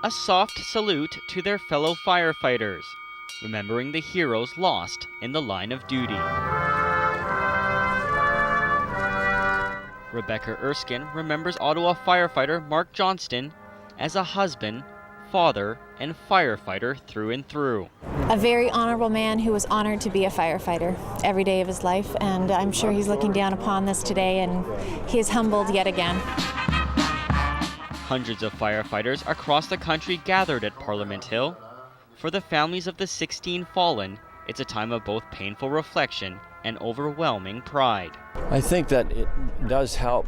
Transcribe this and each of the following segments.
a soft salute to their fellow firefighters, remembering the heroes lost in the line of duty. Rebecca Erskine remembers Ottawa firefighter Mark Johnston as a husband, father, and firefighter through and through. A very honorable man who was honored to be a firefighter every day of his life, and I'm sure he's looking down upon this today, and he is humbled yet again. Hundreds of firefighters across the country gathered at Parliament Hill. For the families of the 16 fallen, it's a time of both painful reflection and overwhelming pride. I think that it does help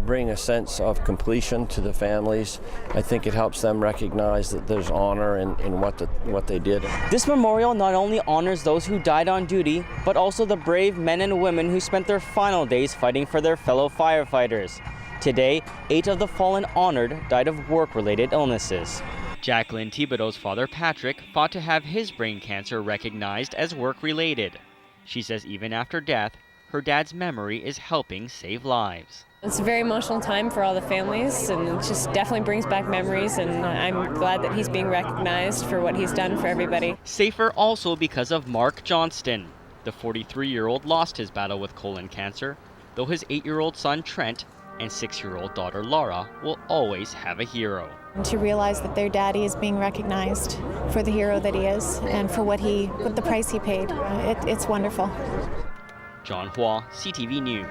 bring a sense of completion to the families. I think it helps them recognize that there's honor in what they did. This memorial not only honors those who died on duty, but also the brave men and women who spent their final days fighting for their fellow firefighters. Today, 8 of the fallen honored died of work-related illnesses. Jacqueline Thibodeau's father, Patrick, fought to have his brain cancer recognized as work-related. She says even after death, her dad's memory is helping save lives. It's a very emotional time for all the families, and it just definitely brings back memories, and I'm glad that he's being recognized for what he's done for everybody. Safer also because of Mark Johnston. The 43-year-old lost his battle with colon cancer, though his 8-year-old son Trent and 6-year-old daughter Laura will always have a hero. And to realize that their daddy is being recognized for the hero that he is and for what the price he paid, it's wonderful. John Hua, CTV News.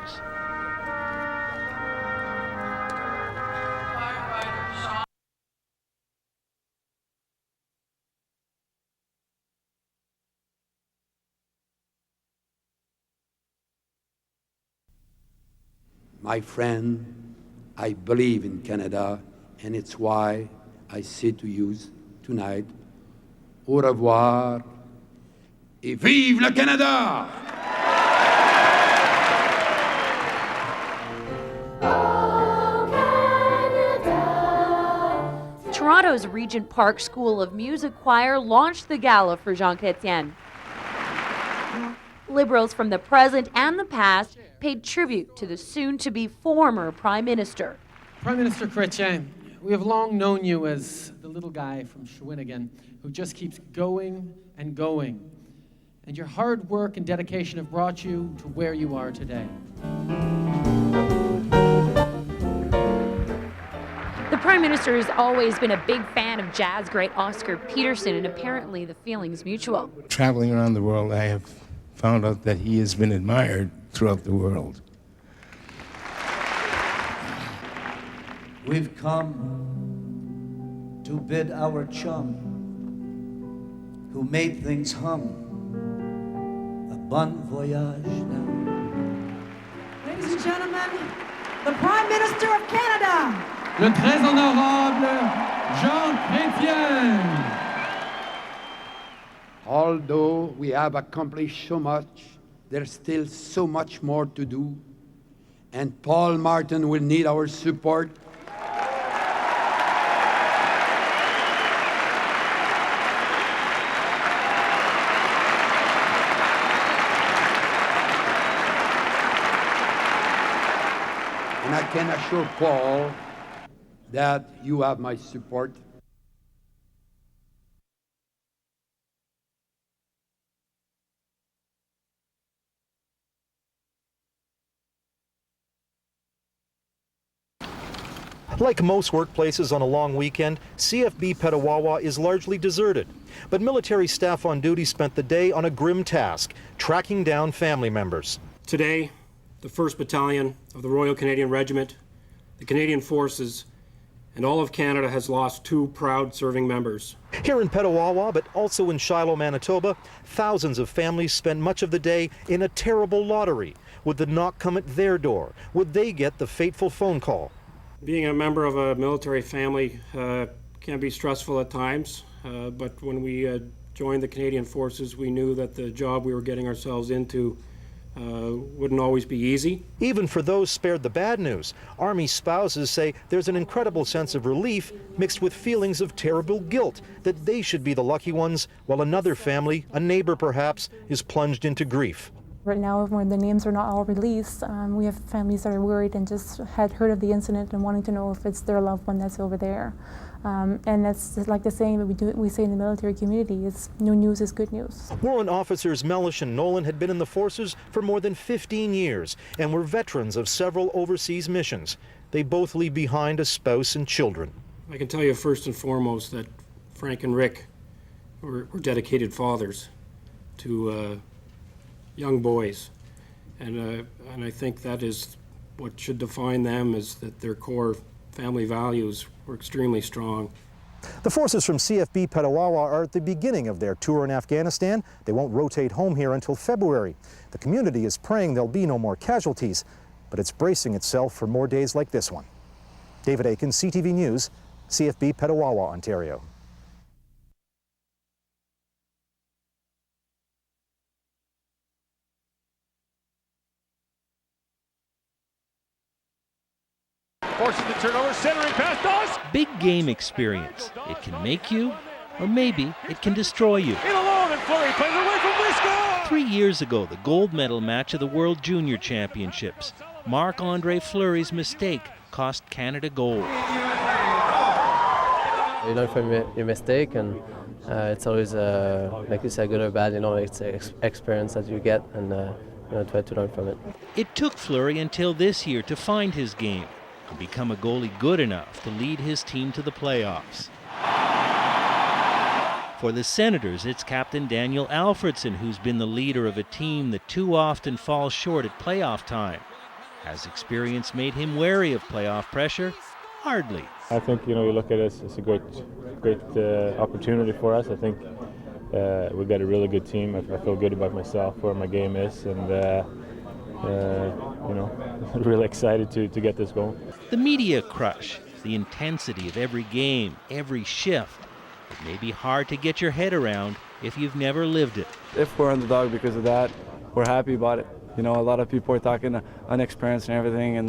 My friend, I believe in Canada, and it's why I say to you tonight, au revoir et vive le Canada! Toronto's Regent Park School of Music Choir launched the gala for Jean Chrétien. Liberals from the present and the past paid tribute to the soon-to-be former Prime Minister. Prime Minister Chrétien, we have long known you as the little guy from Shawinigan who just keeps going and going. And your hard work and dedication have brought you to where you are today. The Prime Minister has always been a big fan of jazz great Oscar Peterson, and apparently the feeling's mutual. Traveling around the world, I have found out that he has been admired throughout the world. We've come to bid our chum, who made things hum, a bon voyage now. Ladies and gentlemen, the Prime Minister of Canada, Le très honorable Jean Chrétien. Although we have accomplished so much, there's still so much more to do, and Paul Martin will need our support. And I can assure Paul that you have my support. Like most workplaces on a long weekend, CFB Petawawa is largely deserted. But military staff on duty spent the day on a grim task, tracking down family members. Today, the 1st Battalion of the Royal Canadian Regiment, the Canadian Forces, and all of Canada has lost 2 proud serving members. Here in Petawawa, but also in Shiloh, Manitoba, thousands of families spent much of the day in a terrible lottery. Would the knock come at their door? Would they get the fateful phone call? Being a member of a military family can be stressful at times, but when we joined the Canadian Forces, we knew that the job we were getting ourselves into wouldn't always be easy. Even for those spared the bad news, Army spouses say there's an incredible sense of relief mixed with feelings of terrible guilt that they should be the lucky ones while another family, a neighbor perhaps, is plunged into grief. Right now, when the names are not all released, we have families that are worried and just had heard of the incident and wanting to know if it's their loved one that's over there. And that's like the saying that we say in the military community, is no news is good news. Warrant officers Mellish and Nolan had been in the forces for more than 15 years and were veterans of several overseas missions. They both leave behind a spouse and children. I can tell you first and foremost that Frank and Rick were dedicated fathers to young boys, and I think that is what should define them, is that their core family values were extremely strong. The forces from CFB Petawawa are at the beginning of their tour in Afghanistan. They won't rotate home here until February. The community is praying there'll be no more casualties, but it's bracing itself for more days like this one. David Aiken, CTV News, CFB Petawawa, Ontario. Forces the turnover, centering pass, Dawes! Big game experience. It can make you, or maybe it can destroy you. In alone, and Fleury plays it away from Briscoe! 3 years ago, the gold medal match of the World Junior Championships. Marc-Andre Fleury's mistake cost Canada gold. You learn from your mistake, and it's always, like you said, good or bad, it's an experience that you get, and try to learn from it. It took Fleury until this year to find his game and become a goalie good enough to lead his team to the playoffs. For the Senators, it's Captain Daniel Alfredson who's been the leader of a team that too often falls short at playoff time. Has experience made him wary of playoff pressure? Hardly. I think, you look at it, it's a great opportunity for us. I think we've got a really good team. I feel good about myself, where my game is, and really excited to get this going. The media crush, the intensity of every game, every shift. It may be hard to get your head around if you've never lived it. If we're underdog because of that, we're happy about it. A lot of people are talking unexperienced and everything, and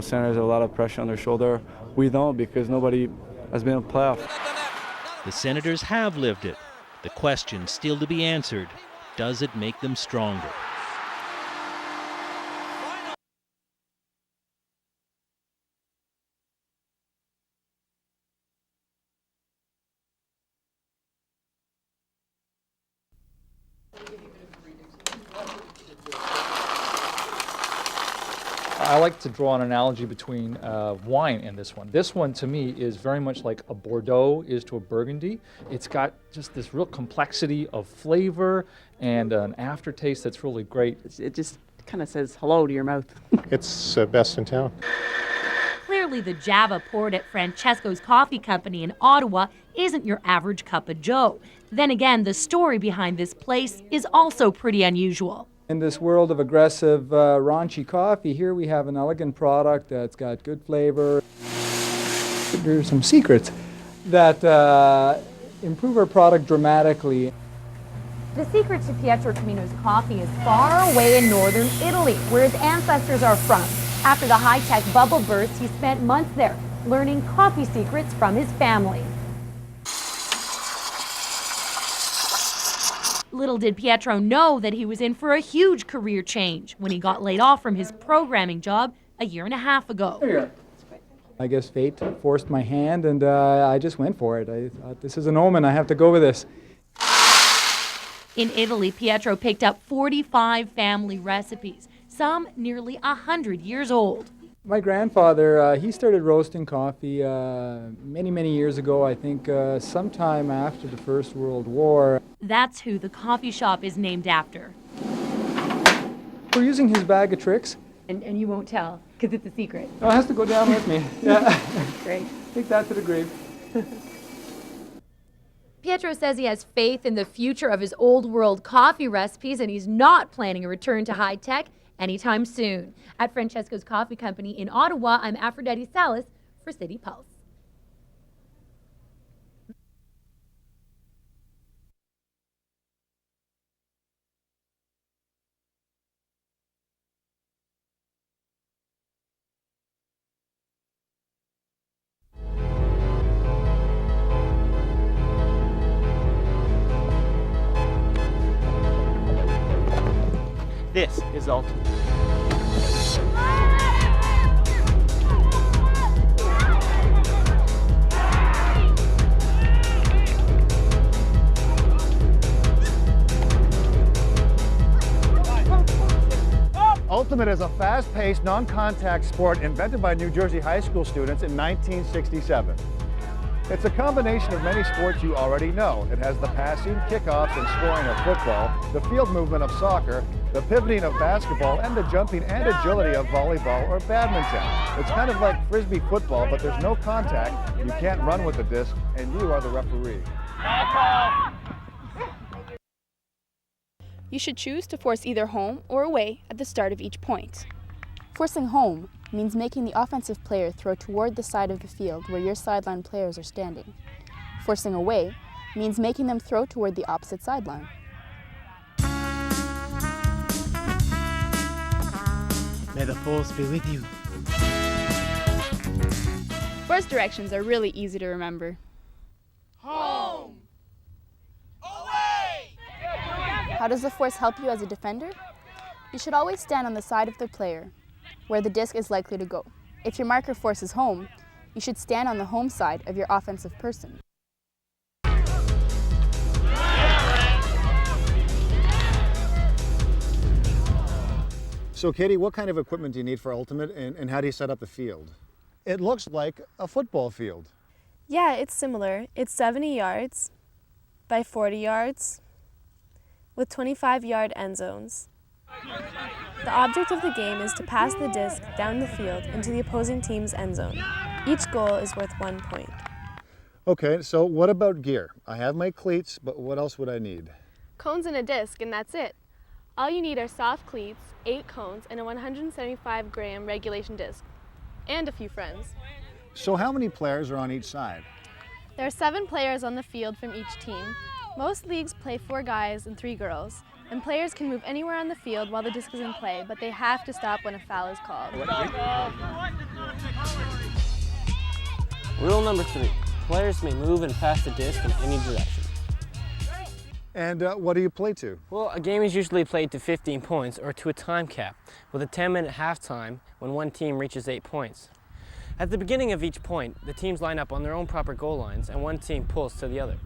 Senators have a lot of pressure on their shoulder. We don't, because nobody has been in the playoff. The Senators have lived it. The question still to be answered, does it make them stronger? I like to draw an analogy between wine and this one. This one, to me, is very much like a Bordeaux is to a Burgundy. It's got just this real complexity of flavor and an aftertaste that's really great. It just kind of says hello to your mouth. It's best in town. Clearly, the Java poured at Franchesco's Coffee Company in Ottawa isn't your average cup of joe. Then again, the story behind this place is also pretty unusual. In this world of aggressive, raunchy coffee, here we have an elegant product that's got good flavor. There's some secrets that improve our product dramatically. The secret to Pietro Camino's coffee is far away in northern Italy, where his ancestors are from. After the high-tech bubble burst, he spent months there, learning coffee secrets from his family. Little did Pietro know that he was in for a huge career change when he got laid off from his programming job a year and a half ago. I guess fate forced my hand, and I just went for it. I thought, this is an omen, I have to go with this. In Italy, Pietro picked up 45 family recipes, some nearly 100 years old. My grandfather, he started roasting coffee many, many years ago, I think sometime after the First World War. That's who the coffee shop is named after. We're using his bag of tricks. And you won't tell, because it's a secret. Oh, it has to go down with me. Yeah. Great. Take that to the grave. Pietro says he has faith in the future of his old world coffee recipes, and he's not planning a return to high tech anytime soon. At Franchesco's Coffee Company in Ottawa, I'm Aphrodite Salas for City Pulse. result. Ultimate is a fast-paced, non-contact sport invented by New Jersey high school students in 1967. It's a combination of many sports you already know. It has the passing, kickoffs, and scoring of football, the field movement of soccer, the pivoting of basketball, and the jumping and agility of volleyball or badminton. It's kind of like Frisbee football, but there's no contact, you can't run with the disc, and you are the referee. You should choose to force either home or away at the start of each point. Forcing home means making the offensive player throw toward the side of the field where your sideline players are standing. Forcing away means making them throw toward the opposite sideline. May the force be with you. Force directions are really easy to remember. Home! How does the force help you as a defender? You should always stand on the side of the player, where the disc is likely to go. If your marker forces home, you should stand on the home side of your offensive person. So Katie, what kind of equipment do you need for Ultimate, and how do you set up the field? It looks like a football field. Yeah, it's similar. It's 70 yards by 40 yards with 25-yard end zones. The object of the game is to pass the disc down the field into the opposing team's end zone. Each goal is worth 1 point. Okay, so what about gear? I have my cleats, but what else would I need? Cones and a disc, and that's it. All you need are soft cleats, 8 cones, and a 175-gram regulation disc, and a few friends. So how many players are on each side? There are 7 players on the field from each team. Most leagues play 4 guys and 3 girls, and players can move anywhere on the field while the disc is in play, but they have to stop when a foul is called. Rule number 3, players may move and pass the disc in any direction. And what do you play to? Well, a game is usually played to 15 points or to a time cap, with a 10-minute halftime when one team reaches 8 points. At the beginning of each point, the teams line up on their own proper goal lines and one team pulls to the other.